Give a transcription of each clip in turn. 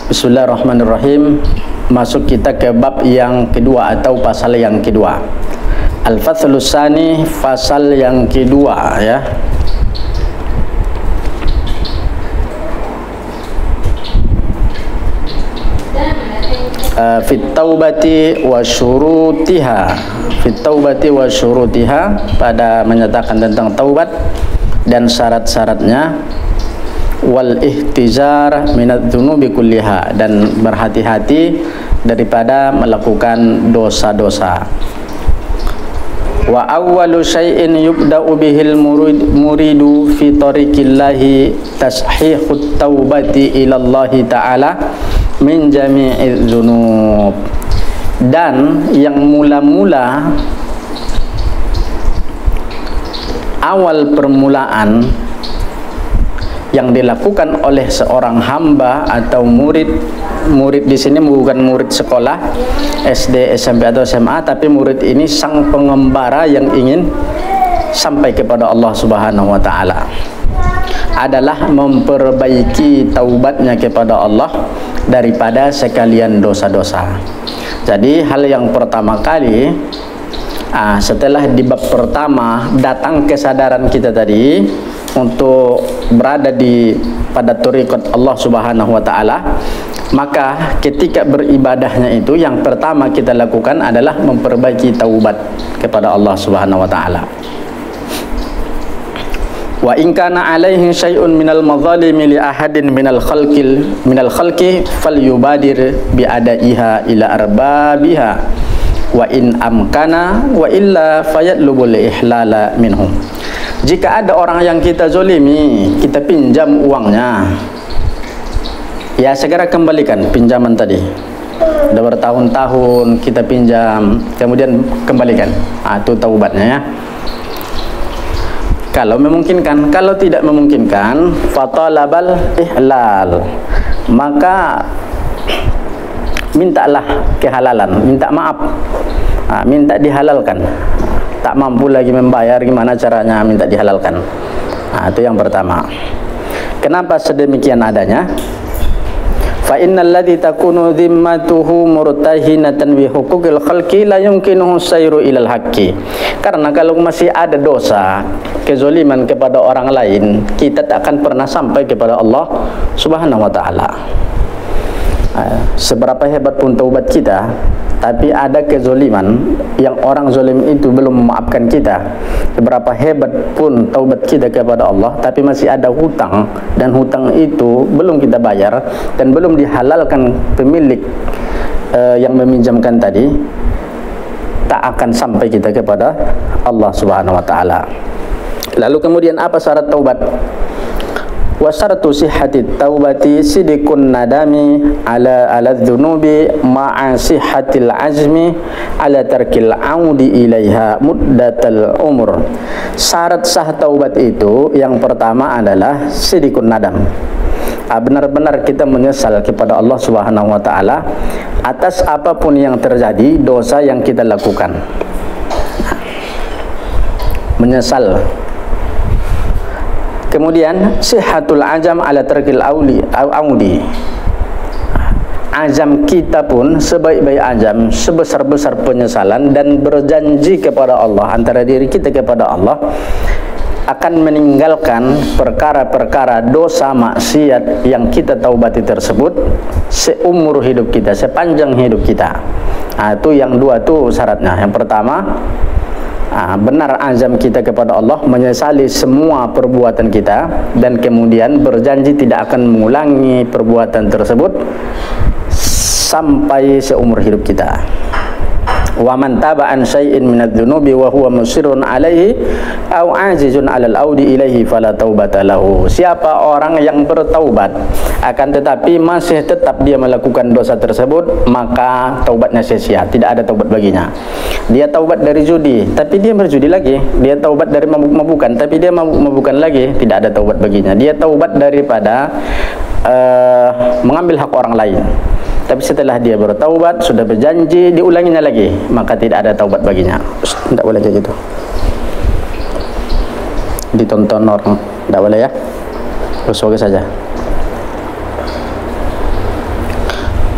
Bismillahirrahmanirrahim. Masuk kita ke bab yang kedua atau pasal yang kedua. Al-Fathlus Tsani, pasal yang kedua ya. Fit taubati wa syurutiha. Fit taubati wa syurutiha, pada menyatakan tentang taubat dan syarat-syaratnya. Wal ihtizar minadz dzunubi kulliha, dan berhati-hati daripada melakukan dosa-dosa. Wa awwalu syai'in yubda'u bihil muridu fi tariqillahi tashihut taubati ilallahi ta'ala min jami'iz dzunub. Dan yang mula-mula, awal permulaan yang dilakukan oleh seorang hamba atau murid di sini bukan murid sekolah SD, SMP atau SMA, tapi murid ini sang pengembara yang ingin sampai kepada Allah Subhanahu wa taala, adalah memperbaiki taubatnya kepada Allah daripada sekalian dosa-dosa. Jadi hal yang pertama kali, setelah di bab pertama datang kesadaran kita tadi untuk berada pada thariqat Allah Subhanahu wa taala, maka ketika beribadahnya itu yang pertama kita lakukan adalah memperbaiki taubat kepada Allah Subhanahu wa taala. Wa in kana alaihi syai'un minal madhalimi li ahadin minal khalqi falyubadir bi adaiha ila arbabiha wa in amkana wa illa fayatlubul ihlala minhum. Jika ada orang yang kita zolimi, kita pinjam uangnya, ya segera kembalikan pinjaman tadi. Udah bertahun-tahun kita pinjam, kemudian kembalikan. Itu taubatnya ya. Kalau memungkinkan, kalau tidak memungkinkan, fatalabal ihlal, maka mintalah kehalalan, minta maaf, minta dihalalkan. Tak mampu lagi membayar, gimana caranya minta dihalalkan. Itu yang pertama. Kenapa sedemikian adanya? Fa innal ladzi takunu dhimmatuhu murtahinatan bi huquqil khalqi la yumkinuhu sayru ilal haqqi. Karena kalau masih ada dosa, kezaliman kepada orang lain, kita tak akan pernah sampai kepada Allah Subhanahu wa taala. Seberapa hebat pun taubat kita, tapi ada kezaliman yang orang zalim itu belum memaafkan kita. Seberapa hebat pun taubat kita kepada Allah, tapi masih ada hutang, dan hutang itu belum kita bayar dan belum dihalalkan pemilik yang meminjamkan tadi, tak akan sampai kita kepada Allah Subhanahu wa taala. Lalu kemudian apa syarat taubat? Wa syartu sihhati taubati sidqun nadami ala dzunubi ma'a sihhatil azmi ala tarkil audi ilaiha muddatal umur. Syarat sah taubat itu yang pertama adalah sidqun nadam. Benar-benar kita menyesal kepada Allah Subhanahu wa taala atas apapun yang terjadi, dosa yang kita lakukan. Menyesal. Kemudian sihhatul azam ala tarkil audi. Azam kita pun sebaik-baik azam, sebesar-besar penyesalan dan berjanji kepada Allah, antara diri kita kepada Allah, akan meninggalkan perkara-perkara dosa maksiat yang kita taubati tersebut seumur hidup kita, sepanjang hidup kita. Itu yang dua tuh syaratnya. Yang pertama, benar azam kita kepada Allah, menyesali semua perbuatan kita, dan kemudian berjanji tidak akan mengulangi perbuatan tersebut sampai seumur hidup kita. Wa man taba an syai'in minadz dzunubi wa huwa musirrun alaihi aw azizun 'alal audi ilaihi fala taubata lahu. Siapa orang yang bertaubat akan tetapi masih tetap dia melakukan dosa tersebut, maka taubatnya sia-sia, tidak ada taubat baginya. Dia taubat dari judi, tapi dia berjudi lagi. Dia taubat dari mabuk-mabukan, tapi dia mabuk-mabukan lagi, tidak ada taubat baginya. Dia taubat daripada mengambil hak orang lain, tapi setelah dia bertaubat, sudah berjanji diulanginya lagi, maka tidak ada taubat baginya. Tidak boleh kayak gitu, ditonton orang, tidak boleh ya. Semoga saja.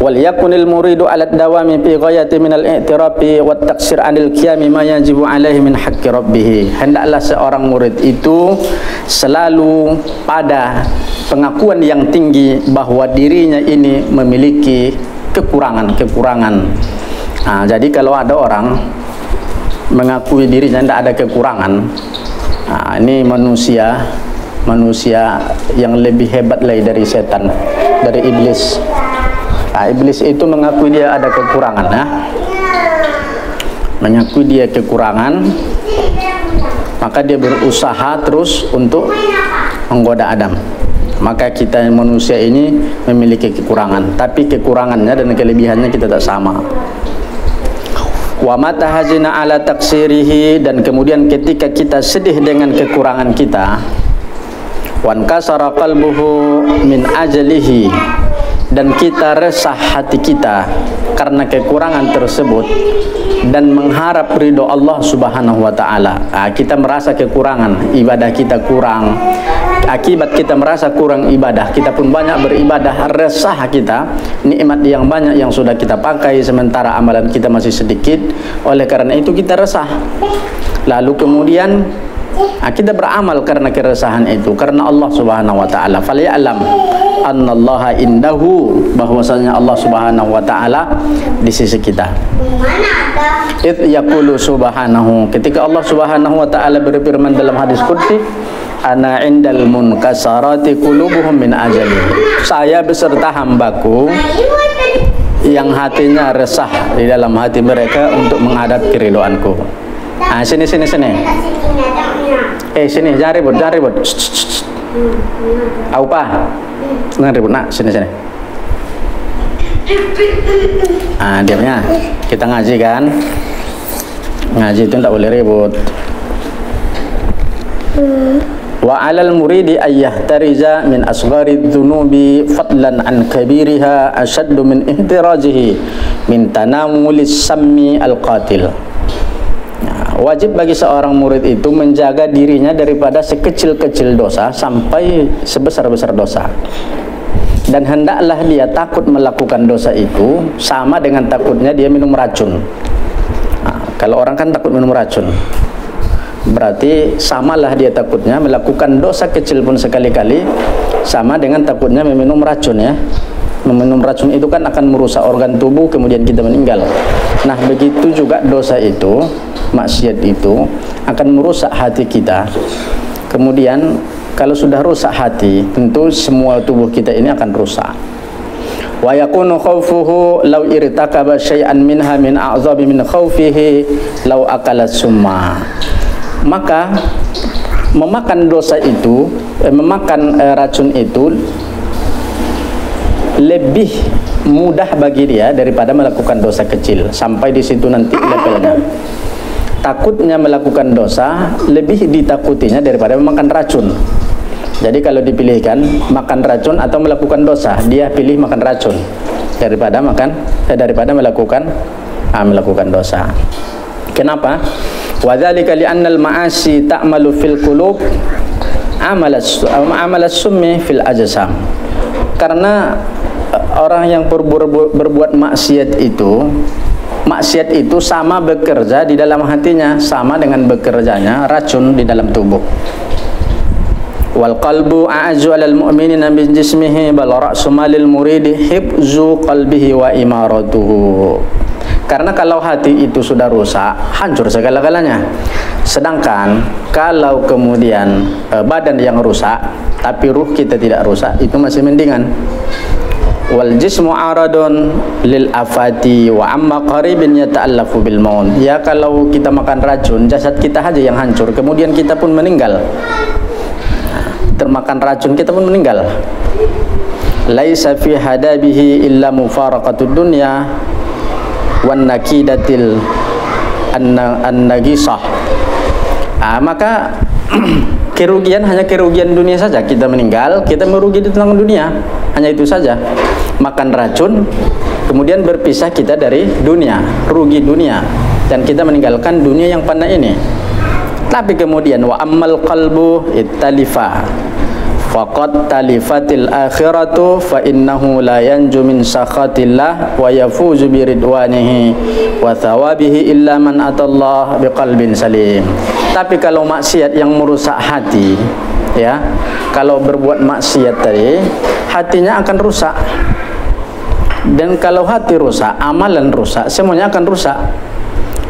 Wal yakunil muridu ala dawami fi ghayati minal i'tirafi wat taqsir anil qiyami ma yajibu alaihi min haqqi rabbih. Hendaklah seorang murid itu selalu pada pengakuan yang tinggi bahwa dirinya ini memiliki kekurangan-kekurangan. Nah, jadi kalau ada orang mengakui dirinya tidak ada kekurangan, nah, ini manusia yang lebih hebat lagi dari setan, dari iblis. Nah, iblis itu mengakui dia ada kekurangan, ya. Mengakui dia kekurangan, maka dia berusaha terus untuk menggoda Adam. Maka kita manusia ini memiliki kekurangan, tapi kekurangannya dan kelebihannya kita tak sama. Wa mata hazina ala taksirihi, dan kemudian ketika kita sedih dengan kekurangan kita, wan kasara qalbuhu min ajalihi, dan kita resah hati kita karena kekurangan tersebut dan mengharap ridho Allah Subhanahu wa taala. Kita merasa kekurangan, ibadah kita kurang. Akibat kita merasa kurang ibadah, kita pun banyak beribadah, resah kita nikmat yang banyak yang sudah kita pakai sementara amalan kita masih sedikit. Oleh karena itu kita resah. Lalu kemudian kita beramal karena keresahan itu, karena Allah Subhanahu wa taala. Falyalam annallaha indahu, bahwasanya Allah Subhanahu wa taala di sisi kita. Id yaqulu subhanahu, ketika Allah Subhanahu wa taala berfirman dalam hadis qudsi, ana indal munkasarati qulubuhum min ajali, saya beserta hambaku yang hatinya resah di dalam hati mereka untuk menghadap keridhoanku. Sini. Sini, jangan ribut. Aupa, jangan ribut, nak, sini. Diamnya, kita ngaji kan? Ngaji itu tidak boleh ribut. Wa 'alal muridi ayyahtarija min asghari dzunubi fadlan an kabiriha ashaddu min ihtirajihi min tanamulis sammi al-qatil. Wajib bagi seorang murid itu menjaga dirinya daripada sekecil-kecil dosa sampai sebesar-besar dosa. Dan hendaklah dia takut melakukan dosa itu sama dengan takutnya dia minum racun. Kalau orang kan takut minum racun, berarti samalah dia takutnya melakukan dosa kecil pun sekali-kali sama dengan takutnya meminum racun, ya. Meminum racun itu kan akan merusak organ tubuh, kemudian kita meninggal. Nah, begitu juga dosa itu, maksiat itu akan merusak hati kita. Kemudian kalau sudah rusak hati, tentu semua tubuh kita ini akan rusak. Wa yakunu khawfuhu law irtakaba syai'an minha min a'zabi min khawfihi law akala summa. Maka memakan dosa itu, memakan racun itu lebih mudah bagi dia daripada melakukan dosa kecil. Sampai di situ nanti levelnya. Takutnya melakukan dosa lebih ditakutinya daripada memakan racun. Jadi kalau dipilihkan makan racun atau melakukan dosa, dia pilih makan racun daripada melakukan dosa. Kenapa? Wadzalika li'annal ma'asi ta'malu fil qulub amalas summi fil ajsam. Karena orang yang berbuat maksiat itu sama bekerja di dalam hatinya, sama dengan bekerjanya racun di dalam tubuh. Wal qalbu a'zu 'alal mu'minina min jismihi bal ra'su malil muridi hifzu qalbihi wa imaratuhu. Karena kalau hati itu sudah rusak, hancur segala-galanya. Sedangkan kalau kemudian badan yang rusak tapi ruh kita tidak rusak, itu masih mendingan. Wal jismu aradun lil afati wa amma qaribin yata'allafu bil maut. Ya, kalau kita makan racun, jasad kita aja yang hancur, kemudian kita pun meninggal. Termakan racun kita pun meninggal. Laisa fi hadabihi illa mufaraqatud dunya wan nakidatil an-nagisah. Maka kerugian hanya kerugian dunia saja. Kita meninggal, kita merugi di tengah dunia. Hanya itu saja. Makan racun, kemudian berpisah kita dari dunia, rugi dunia, dan kita meninggalkan dunia yang fana ini. Tapi kemudian wa ammal qalbu ittalifa faqad talifatil akhiratu fa innahu la yanju min sakhatillah wa yafuzu bi ridwanihi wa thawabihi illa man atallah biqalbin salim. Tapi kalau maksiat yang merusak hati, ya, kalau berbuat maksiat tadi, hatinya akan rusak. Dan kalau hati rusak, amalan rusak, semuanya akan rusak.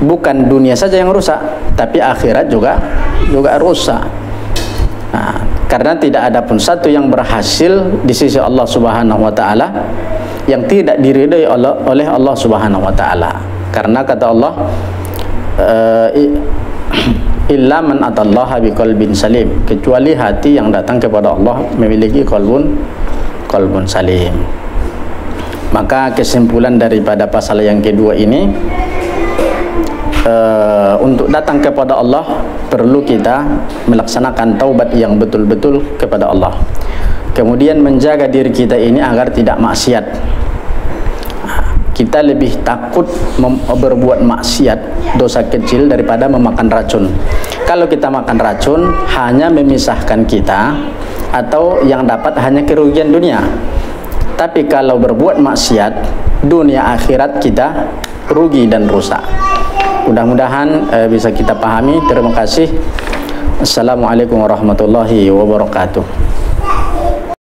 Bukan dunia saja yang rusak, tapi akhirat juga rusak. Nah, karena tidak ada pun satu yang berhasil di sisi Allah Subhanahu wa taala yang tidak diridai oleh Allah Subhanahu wa taala. Karena kata Allah, illa man atallaha biqalbin salim, kecuali hati yang datang kepada Allah memiliki qalbun salim. Maka kesimpulan daripada pasal yang kedua ini, untuk datang kepada Allah perlu kita melaksanakan taubat yang betul-betul kepada Allah. Kemudian menjaga diri kita ini agar tidak maksiat. Kita lebih takut berbuat maksiat, dosa kecil, daripada memakan racun. Kalau kita makan racun, hanya memisahkan kita, atau yang dapat hanya kerugian dunia. Tapi kalau berbuat maksiat, dunia akhirat kita rugi dan rusak. Mudah-mudahan bisa kita pahami. Terima kasih. Assalamualaikum warahmatullahi wabarakatuh.